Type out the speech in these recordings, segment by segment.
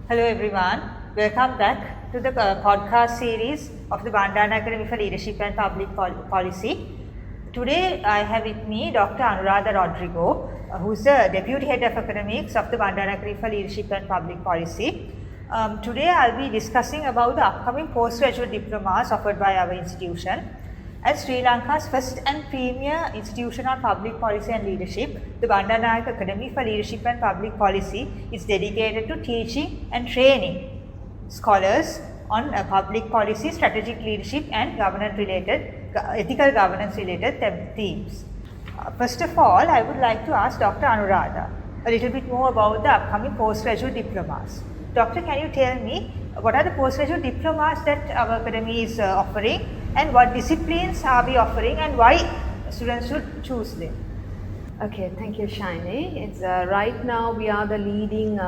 Hello everyone, welcome back to the podcast series of the Bandaranaike Academy for Leadership and Public Policy. Today I have with me Dr. Anuradha Rodrigo, who is the Deputy Head of Academics of the Bandaranaike Academy for Leadership and Public Policy. Today I will be discussing about the upcoming postgraduate diplomas offered by our institution. As Sri Lanka's first and premier institution on public policy and leadership, the Bandaranaike Academy for Leadership and Public Policy is dedicated to teaching and training scholars on public policy, strategic leadership and ethical governance related themes. First of all, I would like to ask Dr. Anuradha a little bit more about the upcoming postgraduate diplomas. Doctor, can you tell me what are the postgraduate diplomas that our academy is offering, and what disciplines are we offering, and why students should choose them? Okay, thank you, Shiny. It's right now we are the leading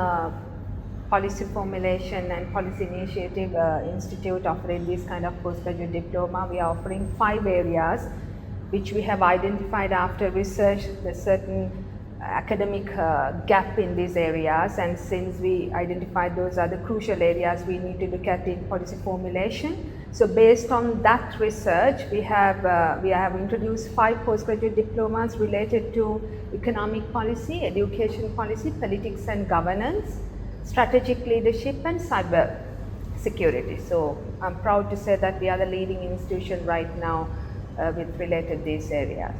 policy formulation and policy initiative institute offering this kind of postgraduate diploma. We are offering 5 areas which we have identified after research. There's certain academic gap in these areas, and since we identified those are the crucial areas we need to look at in policy formulation. So based on that research, we have introduced 5 postgraduate diplomas related to economic policy, education policy, politics and governance, strategic leadership and cyber security. So I'm proud to say that we are the leading institution right now with related these areas.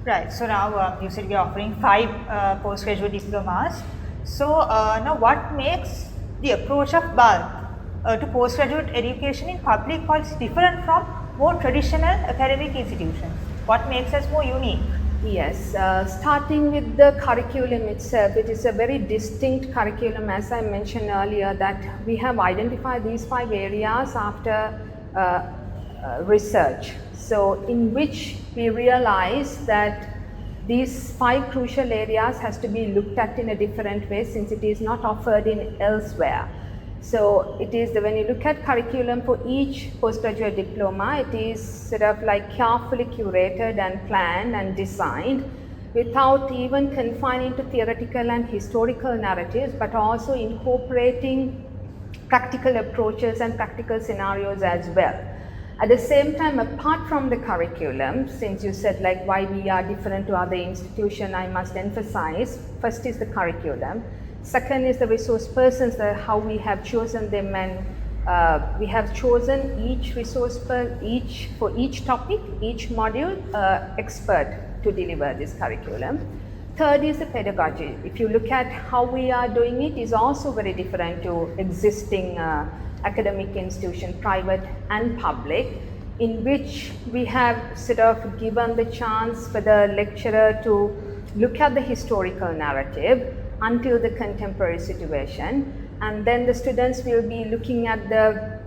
Right, so now you said we are offering 5 postgraduate diplomas. So now what makes the approach of BALPP to postgraduate education in public policy different from more traditional academic institutions? What makes us more unique? Yes, starting with the curriculum itself, it is a very distinct curriculum. As I mentioned earlier, that we have identified these 5 areas after research. So in which we realize that these 5 crucial areas has to be looked at in a different way, since it is not offered in elsewhere. So it is when you look at curriculum for each postgraduate diploma, it is sort of like carefully curated and planned and designed without even confining to theoretical and historical narratives, but also incorporating practical approaches and practical scenarios as well. At the same time, apart from the curriculum, since you said like why we are different to other institutions, I must emphasize, first is the curriculum. Second is the resource persons, how we have chosen them, and we have chosen each resource for each topic, each module, expert to deliver this curriculum. Third is the pedagogy. If you look at how we are doing it, is also very different to existing academic institution, private and public, in which we have sort of given the chance for the lecturer to look at the historical narrative until the contemporary situation, and then the students will be looking at the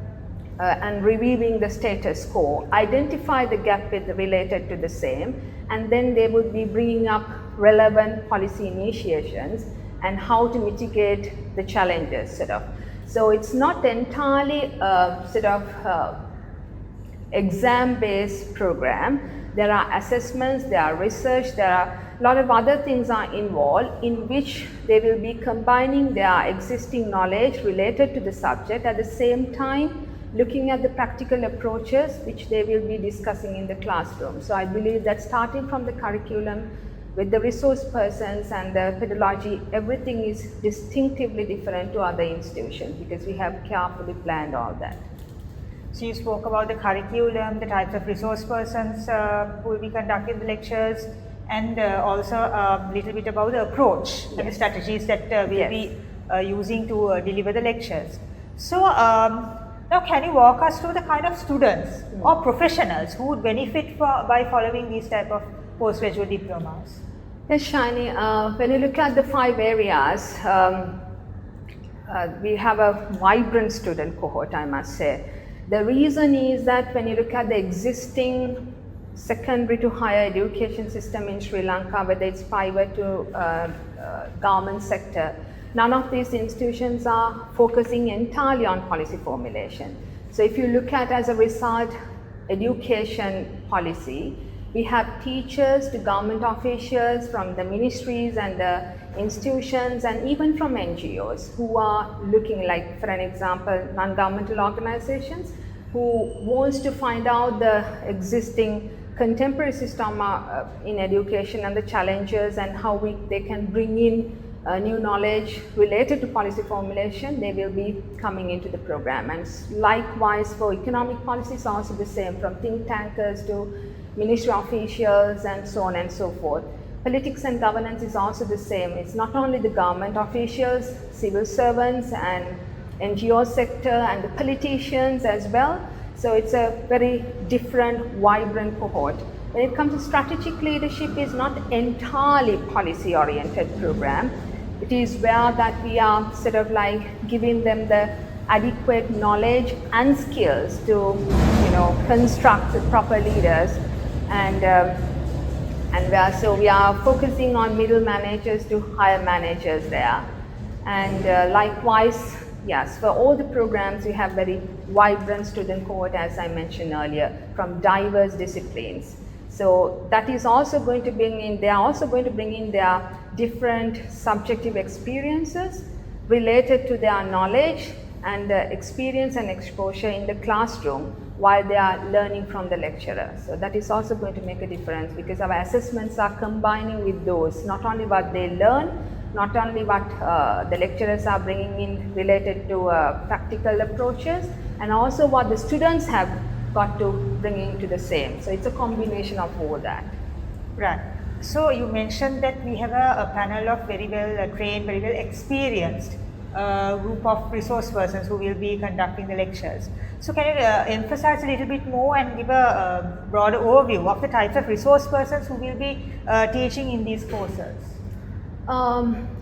and reviewing the status quo, identify the gap related to the same, and then they would be bringing up relevant policy initiations and how to mitigate the challenges sort of. So it's not entirely sort of exam-based program. There are assessments, there are research, there are a lot of other things are involved, in which they will be combining their existing knowledge related to the subject, at the same time looking at the practical approaches which they will be discussing in the classroom. So I believe that starting from the curriculum, with the resource persons and the pedagogy, everything is distinctively different to other institutions because we have carefully planned all that. So you spoke about the curriculum, the types of resource persons who will be conducting the lectures, and also a little bit about the approach and the strategies that we'll be using to deliver the lectures. So now can you walk us through the kind of students or professionals who would benefit by following these type of postgraduate diplomas? Yes, Shiny, when you look at the 5 areas, we have a vibrant student cohort, I must say. The reason is that when you look at the existing secondary to higher education system in Sri Lanka, whether it's private to government sector, none of these institutions are focusing entirely on policy formulation. So if you look at, as a result, education policy, We have teachers to government officials from the ministries and the institutions and even from NGOs who are looking, like for an example, non-governmental organizations who wants to find out the existing contemporary system in education and the challenges and how they can bring in new knowledge related to policy formulation. They will be coming into the program. And likewise for economic policies also the same, from think tankers to ministry officials and so on and so forth. Politics and governance is also the same. It's not only the government officials, civil servants and NGO sector and the politicians as well. So it's a very different, vibrant cohort. When it comes to strategic leadership, it's not entirely policy oriented program. It is where that we are sort of like giving them the adequate knowledge and skills to, construct the proper leaders, so we are focusing on middle managers to higher managers there. And likewise, yes, for all the programs we have very vibrant student cohort, as I mentioned earlier, from diverse disciplines. So that is also going to bring in, they are also going to bring in their different subjective experiences related to their knowledge and experience and exposure in the classroom while they are learning from the lecturer. So that is also going to make a difference, because our assessments are combining with those, not only what they learn, not only what the lecturers are bringing in related to practical approaches, and also what the students have got to bring into the same. So it's a combination of all that. Right. So you mentioned that we have a panel of very well trained, very well experienced group of resource persons who will be conducting the lectures. So can you emphasize a little bit more and give a broader overview of the types of resource persons who will be teaching in these courses?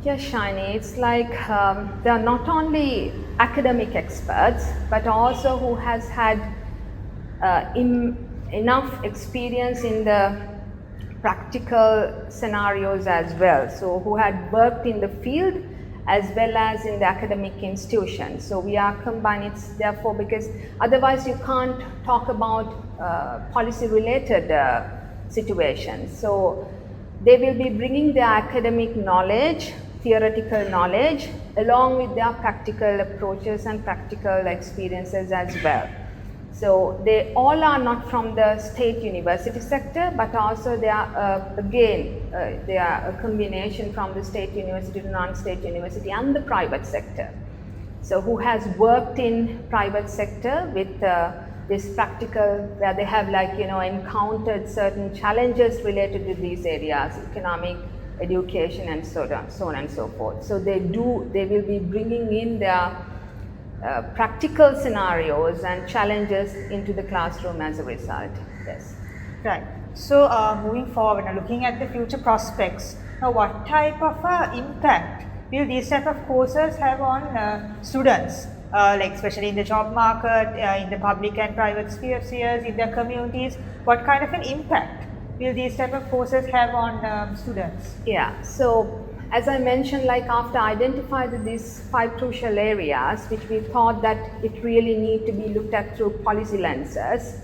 Yes, Shiny, it's like they are not only academic experts, but also who has had enough experience in the practical scenarios as well. So who had worked in the field as well as in the academic institution. So we are combining, it's therefore, because otherwise you can't talk about policy related situations. So they will be bringing their academic knowledge, theoretical knowledge, along with their practical approaches and practical experiences as well. So they all are not from the state university sector, but also they are they are a combination from the state university to non-state university and the private sector. So who has worked in private sector with this practical, where they have encountered certain challenges related to these areas, economic, education and so on and so forth. So they will be bringing in their practical scenarios and challenges into the classroom as a result. Yes. Right. So moving forward, now looking at the future prospects, now what type of impact will these type of courses have on students, like especially in the job market, in the public and private spheres, in their communities? What kind of an impact will these type of courses have on students? Yeah. So as I mentioned, after identifying these 5 crucial areas, which we thought that it really need to be looked at through policy lenses,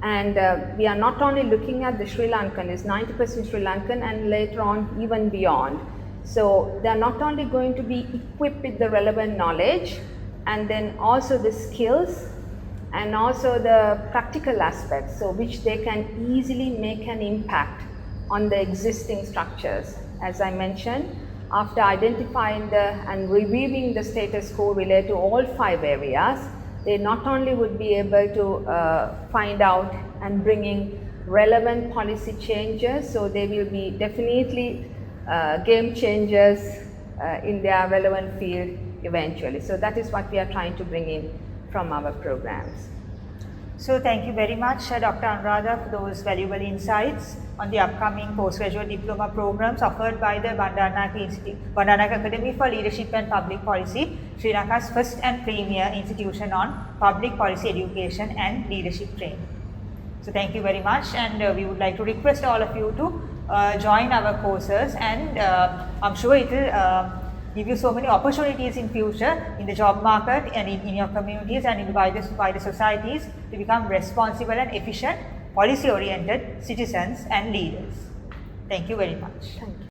and we are not only looking at the Sri Lankan, it's 90% Sri Lankan and later on even beyond. So they are not only going to be equipped with the relevant knowledge, and then also the skills and also the practical aspects, so which they can easily make an impact on the existing structures. As I mentioned, after identifying and reviewing the status quo related to all 5 areas, they not only would be able to find out and bring in relevant policy changes, so they will be definitely game changers in their relevant field eventually. So that is what we are trying to bring in from our programs. So thank you very much, Dr. Anuradha, for those valuable insights on the upcoming postgraduate diploma programs offered by the Bandaranaike Academy for Leadership and Public Policy, Sri Lanka's first and premier institution on public policy education and leadership training. So thank you very much, and we would like to request all of you to join our courses, and I'm sure it will give you so many opportunities in future in the job market and in your communities and in the wider societies to become responsible and efficient policy oriented citizens and leaders. Thank you very much. Thank you.